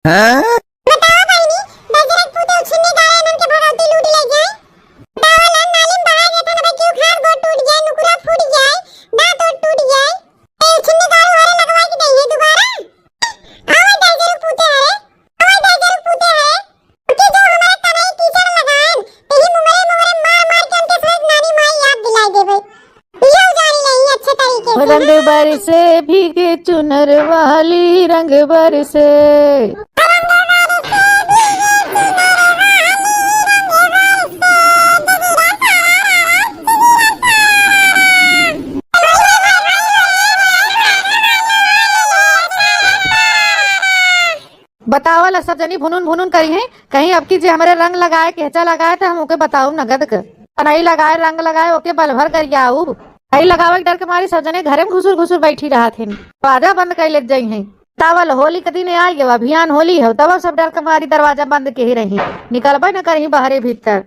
हाँ? बताओ बहिनी दजरक पूते उछिन्ने गाय नन के भगवती लूट ले जाए। बताओ लन नालिम बाहर गए थे ना क्यों खार गोड़ टूट जाए नुकुरा फूट जाए दांत और टूट जाए ए उछिन्ने गाय वाले लगवा के देंगे दोबारा। आओ दजरक पूते है कि जो हमारे तनाई कीचड़ लगान तेही मुंगरे मुंगरे मार मार के उनके साथ नानी माई याद दिलाई देवे ये उजारी नहीं अच्छे तरीके से। रंग बरसे भीगे चुनर वाली रंग बरसे। बतावल सब जनी भुनुन भुनुन करी है कहीं अब की जे हमारे रंग लगाए केचा लगाए तो हम ओके बताऊ नगद के नहीं लगाए रंग लगाए ओके बल भर कर आऊ नहीं लगावे के डर के मारी सब जने घरे में घुसुर घुसुर बैठी रहा थे दरवाजा बंद कर ले जाई है तावल होली के दिन आई गए अभियान होली हो तब सब डर के मारी दरवाजा बंद के ही रही निकलबे न करी बाहरे भीतर।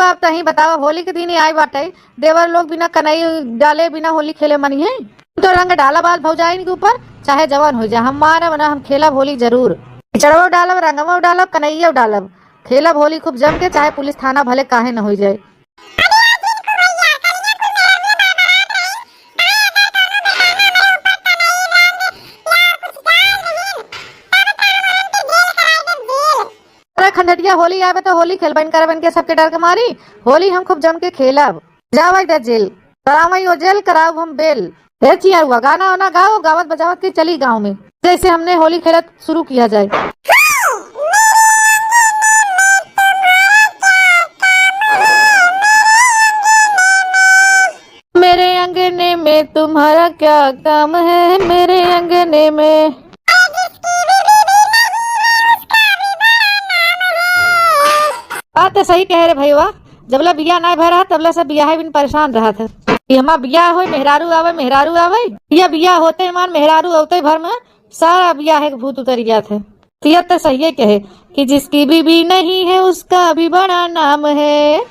अब तही बताओ होली के दिन ही आई बाटे देवर लोग बिना कनई डाले बिना होली खेले मनी है तो रंग डाला बाल भौजाई के ऊपर चाहे जवान हो जाए हम मारा बना हम खेलब होली जरूर चढ़वो डालब रंगवो डालब कनैया डालब खेलब होली खूब जम के चाहे पुलिस थाना भले काहे न हो जाए। खंडटिया होली आवे तो होली खेलबन करबन के सबके डर के मारी होली हम खूब जम के खेलब जावई दे जेल करावई ओ जेल कराव हम बेल हे चिया हुआ गाना वाना गाओ गावत बजावत के चली गांव में जैसे हमने होली खेलत शुरू किया जाए। मेरे अंगने में तुम्हारा क्या काम है मेरे अंगने में। बात तो सही कह रहे भैया जबला बिया ना भर रहा तबला सब बिया है बिन परेशान रहा था हमा बिया हो मेहरारू आवे या बिया होते मान मेहरारू होते भर में सारा बिया है भूत उतर गया था। तो तो सही कहे कि जिसकी बीबी नहीं है उसका भी बड़ा नाम है।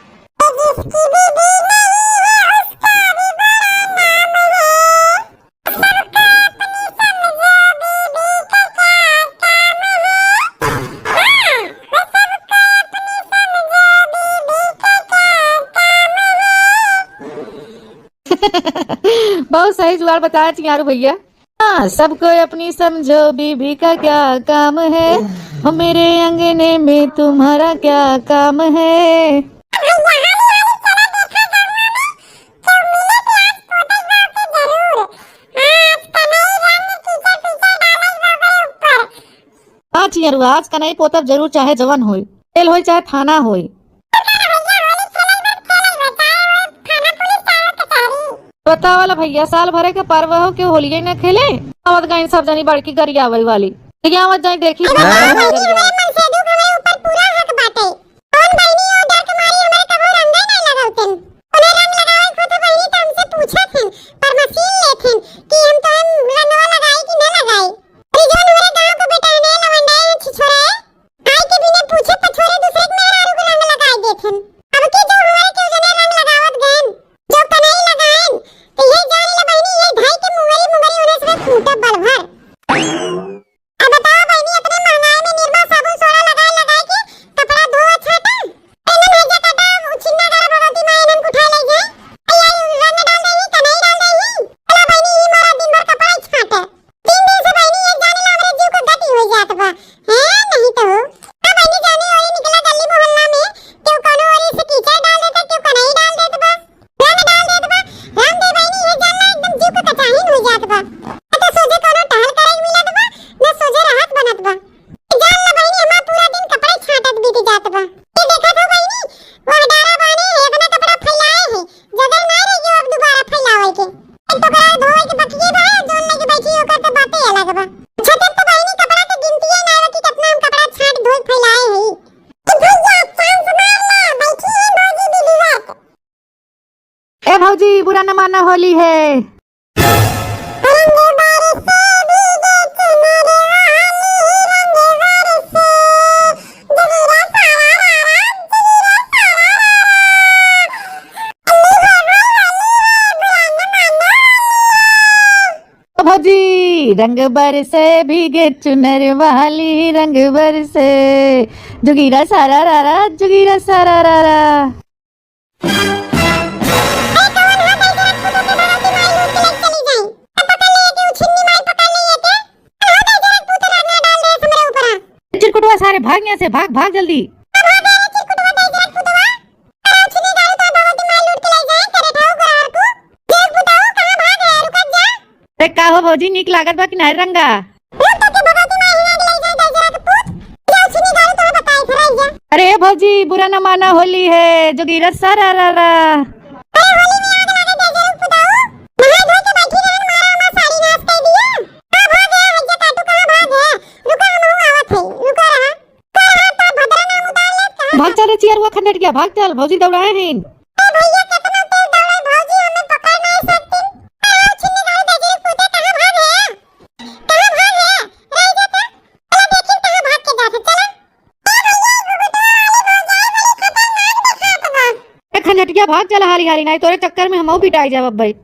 बहुत सही जुगाड़ बताया चियारू भैया। हाँ सबको अपनी समझो बीबी का क्या काम है हो मेरे अंगने में तुम्हारा क्या काम है। हाँ चियारू आज कन्हई पोतब जरूर चाहे जवान होई तेल होई चाहे थाना होई। बता वाला भैया साल भरे के पर्व हो के होली न खेले आवत गई सब जनी बड़की गरियावई वाली आवत जाई देखी फैलाए बुरा न माना होली है। भौजी रंग बरसे भीगे चुनर वाली, रंग बरसे जुगीरा सारा रारा, जुगीरा सारा रारा। चिरकुटवा सारे भाग यहाँ से, भाग भाग जल्दी। का हो भौजी नीक लागत बा कि नहीं रंगा? अरे भौजी बुरा न माना होली है, जोगीरा सारा रारा। भाग चल चियर हुआ खंडट गया, भाग चल भौजी दौड़ाए हैं। खंडटिया भाग चल हाली हाली, नहीं तोरे चक्कर में हम पिटाई जाब भाई।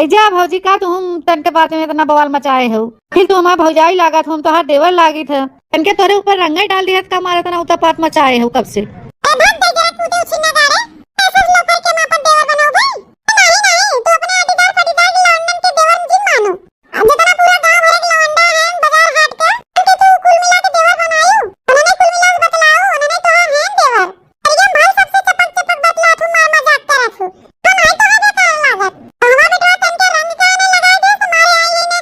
जा भौजी का तुम तन के बात में इतना बवाल मचाए हो। फिर तुम हमारा भौजाई लागा था, हम तो देवर लागी था। तन के तोरे ऊपर रंगा डाल दिया का मारा तना उतापात मचाए हो कब से। ए भक्त दे जरा कूदे उछिन्ना गाड़े ऐसे लोग करके मां पर देवर बनाओ भाई। नहीं नहीं तू अपने आदीदार पटीदार लौंडन के देवर जिन मानो। अब जितना पूरा गांव भर के लौंडा है बाजार हाट के उनके तू कुल मिला के देवर बनायो। उन्होंने कुल मिला के बतलाओ उन्होंने तो है देवर। एकदम भाई सबसे चपक चपक बतला तू मार मजाक कर रखो। हम आई तो है कर लागत। हमारा बेटा तन के रंग का ने लगा दे तुम्हारे आई ने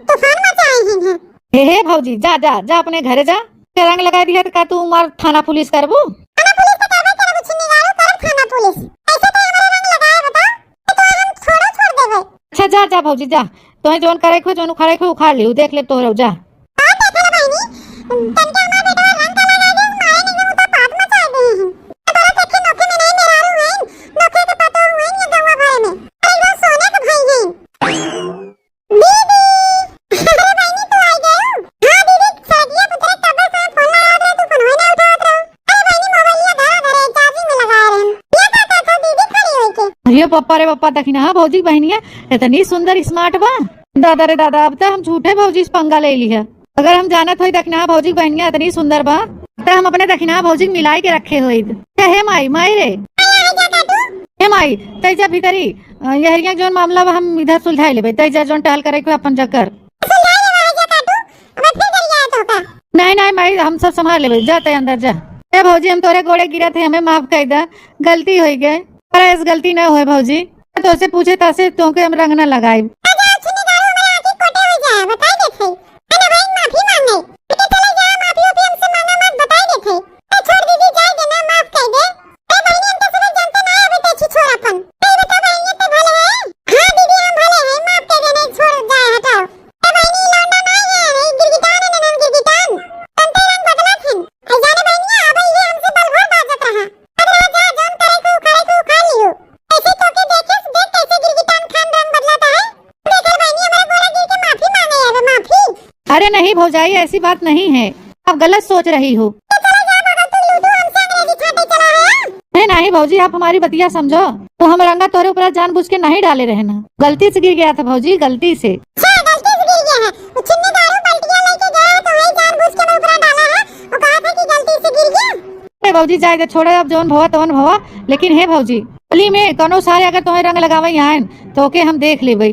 तूफान मचाए हैं। हे भौजी जा जा जा अपने घरे जा। रंग लगा दिया तो का तू मार थाना पुलिस करबू। थाना पुलिस तो करबे करब छिन्नी गाड़ो करब थाना पुलिस। ऐसे तो हमारा रंग लगाए बताओ तो हम छोड़ देबे। अच्छा जा जा भौजी जा, तोहे जोन करे खो जोन उखाड़े खो उखाड़ लियो, देख ले तोहरो जा। कौन देखला बहनी तन के हमारा बेटा रंग का लगा दे मारे नहीं तो पात मचा दे हैं। तोरा देखे नोखे में नहीं मेरारू हैं नोखे के पतो हुए ये गवा भरे में एकदम सोने के भाई हैं। दीदी अरे बहनी तू आई गयो। हां दीदी सादिया पुत्र तब से फोन लगा दे तू फोन होई ना उठावत रहो। अरे बहनी मोबाइल ये धरा धरे चार्जिंग में लगा रहे हैं। ये कहता था दीदी खड़ी होई के। अरे पप्पा रे पप्पा देखी ना भौजी बहनिया इतनी सुंदर स्मार्ट बा। दादा रे दादा अब तो हम झूठे भौजी से पंगा ले लिया। अगर हम जानत होई दखना भौजी बहनिया इतनी सुंदर बा तो हम अपने दखना भौजी मिलाई के रखे होई। हे माई माई रे हे माई तैजा भीतरी यहरिया जोन मामला बा हम इधर सुलझाई लेबे। तैजा जोन टहल करे के अपन जकर नहीं नहीं माई हम सब संभाल लेबे। जाते अंदर जा। ए भौजी हम तोरे गोड़े गिरा थे, हमें माफ कर दा, गलती हो गई। पर ऐस गलती ना होए भौजी। तो से पूछे तासे तोके हम रंग ना लगाई। अरे नहीं भौजाई ऐसी बात नहीं है, आप गलत सोच रही हो। नहीं भौजी आप हमारी बतिया समझो। तो हम रंगा तोरे ऊपर जानबूझ के नहीं डाले रहे ना, गलती से गिर गया था भौजी गलती से। भौजी जाए दे छोड़े अब जोन भवा तवन भवा। लेकिन हे भौजी गली में कोनो सारे अगर तुम्हें रंग लगावे आए तो के हम देख लेबे।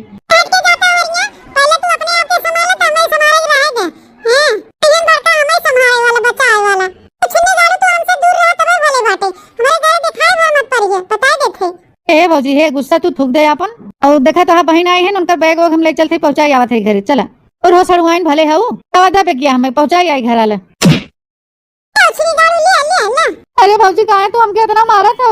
हे भौजी हे गुस्सा तू थूक दे अपन। और देखा तो बहन आई है उनका बैग वैग हम ले चलते पहुंचाई आवत है घरे। चला और हो सड़ुआइन भले है वादा पे गया हमें पहुंचाई आई घर आला। अरे भौजी कहाँ है तू हमके इतना मारा था।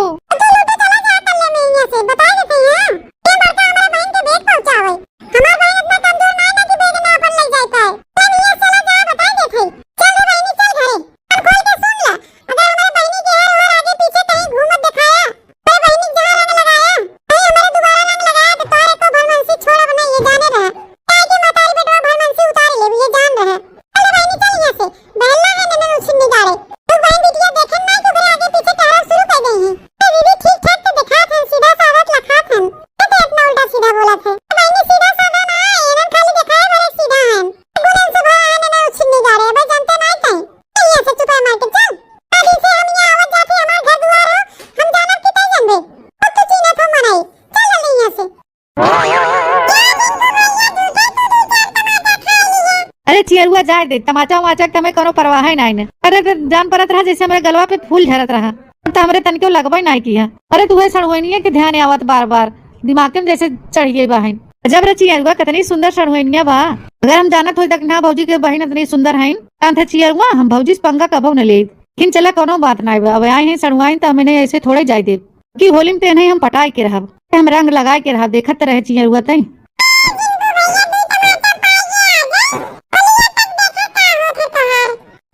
चियरुआ जाए दे तमाचा वमाचा के हमें कोनो परवाह है नहीं। अरे जान परत रहा जैसे हमारे गलवा पे फूल झरत रहा तो हमरे तन के लगबे नहीं किया। अरे तू सड़ुनिया के ध्यान आवत बार बार दिमाग में जैसे चढ़ गई बहन। जब रे चियरुआ कितनी सुंदर सड़ुनिया बा। अगर हम जानत हो तक ना भौजी के बहन इतनी सुंदर है था चियरुआ हम भौजी से पंगा कबो न ले। लेकिन चला कोनो बात नहीं अब आए हैं सड़ुआइन तो हमें ऐसे थोड़े जाए दे कि होली में नहीं हम पटाए के रह हम रंग लगाए के रह देखत रहे चियरुआ तई।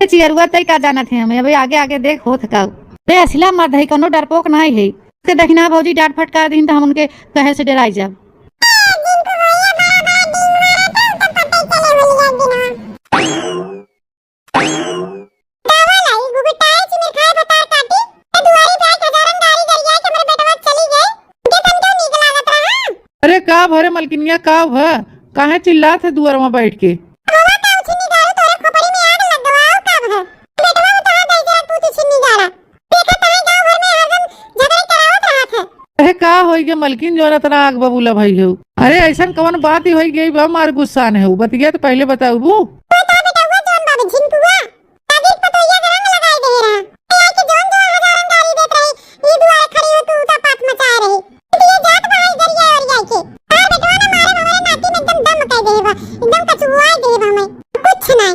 चियरुआ तई का जाना थे हमें अभी आगे आगे देख हो थका रे असला मत है कोनो डरपोक नहीं है। से देखना भौजी डांट फटकार दिन तो हम उनके कहे से डराई जाब। अरे का भरे मलकिनिया का भ काहे चिल्लात है दुआर में बैठ के? बोला का छिन्नी गाड़ो तोरे खोपड़ी में आग लग गवाओ का भर बेटवा उतार दई जरा पूछी छिन्नी गाड़ा देखा ताई गांव भर में हरदम झगड़े करावत रहत है। अरे का होई गे मलकिन जो इतना आग बबूला भाई हो? अरे ऐसा कौन बात ही होई गई बा मार गुस्सा ने हो बतिया तो पहले बताऊ बू। बता बेटवा जोन बाबू झिनकुआ दादी पतोइया के रंग लगाई दे रहा ए के जोन जो हजारन गाली देत रही ई दुआरे खड़ी हो तू उता पात मचा रही ये जात भाई दरिया और जाई के हां बेटवा ने मारे हमारे नाती में एकदम दम मचाई देबा एकदम कचुआई देबा मैं कुछ नहीं।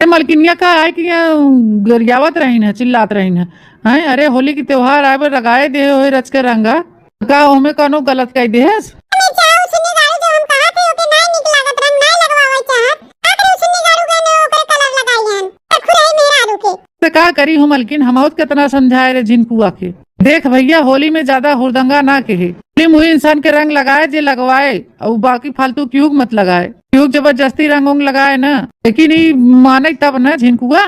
अरे मलकिनिया का आए कि गरियावत रही न चिल्लात रही न हैं? अरे होली की त्योहार आए पर लगाए दे हो रच के रंगा का ओमे कोनो गलत कह दे है? मैं चाहू छिन्नी गाड़ू जो हम कहा थे ओके नहीं निक लागत रंग नहीं लगवावे चाहत आखिर छिन्नी गाड़ू के ने ओकर कलर लगाई हन खुराई मेरा रुके तो का करी हूँ मलकिन हम कितना समझाए रे झिनकुआ के। देख भैया होली में ज्यादा हुरदंगा ना कहे मुझे इंसान के रंग लगाए जे लगवाए और बाकी फालतू क्यों मत लगाए क्यों जबरदस्ती रंग उंग लगाए ना लेकिन ये माने तब ना झिनकुआ।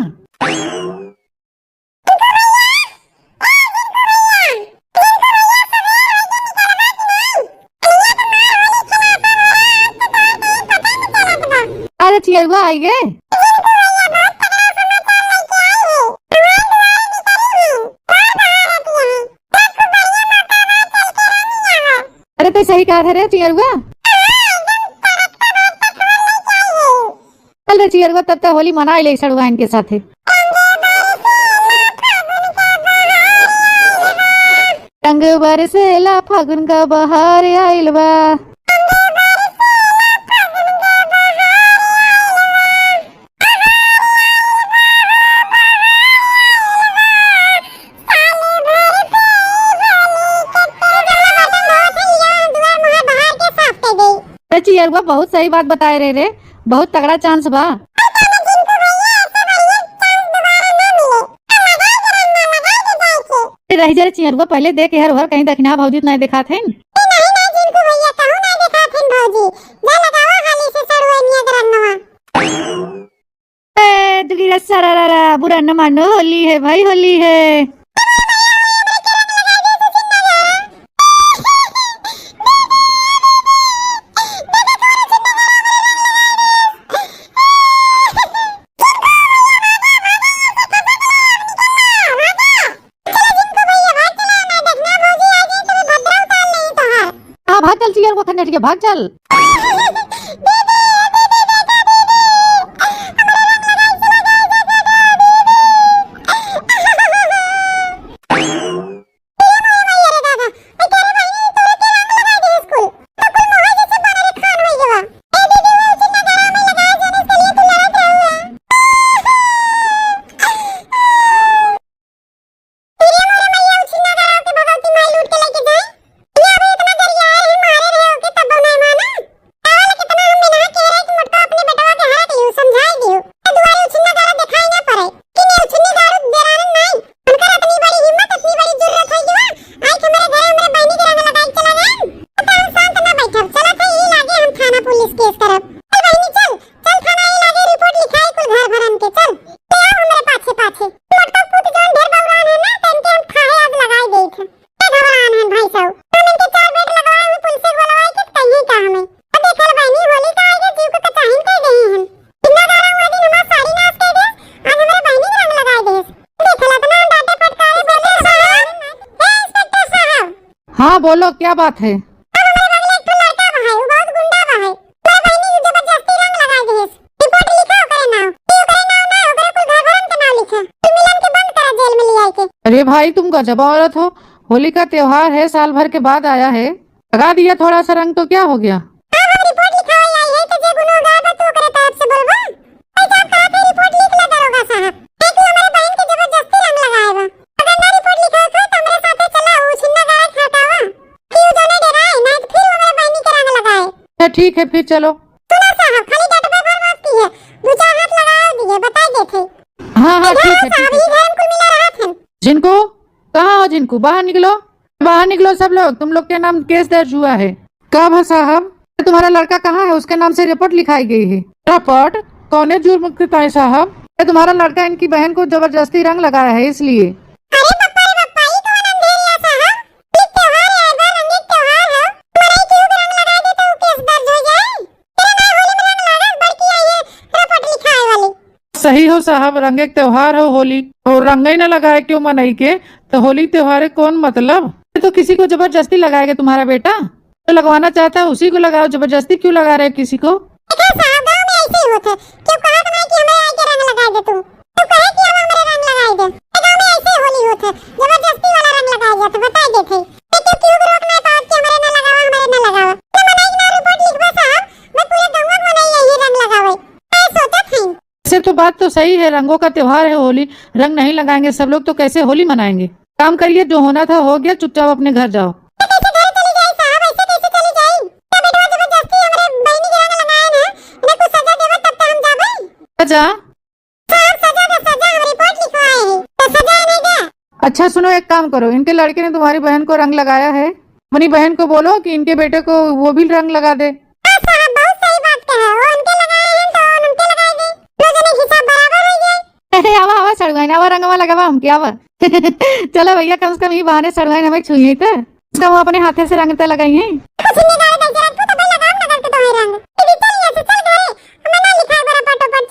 अरे चियरुआ आई गे। अरे तो सही कहा था रे चियरुआ। चल रे चियरुआ तब तक होली मना ले सड़ुआ इनके साथे। रंग बरसेला फागुन का बहार आइल बा। चियरुआ बहुत सही बात बताए रे बहुत तगड़ा चांस बा। रही जा चियरुआ पहले देख यार हर कहीं दक्षिणा भौजी नहीं देखा थे बुरा न मानो होली है भाई होली है। भाग चल चियर को खन्नेट के भाग चल। हाँ बोलो क्या बात है? अरे भाई तुम गजब औरत हो होली का त्योहार है साल भर के बाद आया है लगा दिया थोड़ा सा रंग तो क्या हो गया। ठीक है फिर चलो। हाँ हाँ ठीक है। जिनको कहाँ हो जिनको बाहर निकलो सब लोग तुम लोग के नाम केस दर्ज हुआ है। कब है साहब? तुम्हारा लड़का कहाँ है? उसके नाम से रिपोर्ट लिखाई गई है। रिपोर्ट कौन जुर्म करता है साहब? तुम्हारा लड़का इनकी बहन को जबरदस्ती रंग लगाया है इसलिए। हो साहब, रंग एक त्योहार हो होली, और रंग ही न लगाए क्यों मनाई के? तो होली त्योहार है, कौन मतलब? तो किसी को जबरदस्ती लगाएगा तुम्हारा बेटा? तो लगवाना चाहता है उसी को लगाओ, जबरदस्ती क्यों लगा रहे हो किसी को? देखा साहब, गांव में ऐसे ही होता है। क्यों कहा तुम्हें कि हमें आई के रंग लगा दे तुम? तू कहे कि अब हमारे रंग लगाई दे। गांव में ऐसे ही होली होता है, जबरदस्ती वाला रंग लगाया जाता है, बता देते। तो क्यों रोकना है बात कि हमारे न लगावा, हमारे न लगावा? तो मनाई ना रिपोर्ट लिखवा साहब, मैं पूरे गांव को मनाई यही रंग लगावे। मैं सोचा थी। ऐसे तो बात तो सही है, रंगों का त्योहार है होली, रंग नहीं लगाएंगे सब लोग तो कैसे होली मनाएंगे? काम करिए, जो होना था हो गया, चुपचाप अपने घर जाओ। कैसे घर चली जाए साहब, ऐसे कैसे चली जाए? तो बेटवा जबरदस्ती हमारे बहनी के रंग लगाया ना, ना कुछ सजा देवा तब तो हम जाबे। जा। साहब सजा का सजा, हम रिपोर्ट लिखवाए हैं, तो सजा नहीं दे। अच्छा सुनो, एक काम करो, इनके लड़के ने तुम्हारी बहन को रंग लगाया है, अपनी बहन को बोलो कि इनके बेटे को वो भी रंग लगा दे। हाँ साहब, बहुत सही बात कहा। वो उनके लगाए हैं तो उनके लगाए दे, दोनों हिसाब बराबर हो जाए। अरे आवा आवा सड़वाइन, आवा रंगवा लगावा हमके आवा। चलो भैया, कम से कम ये बहाने सड़वाइन हमें छुई तो हम अपने हाथे से रंग तो लगाई है। कुछ नहीं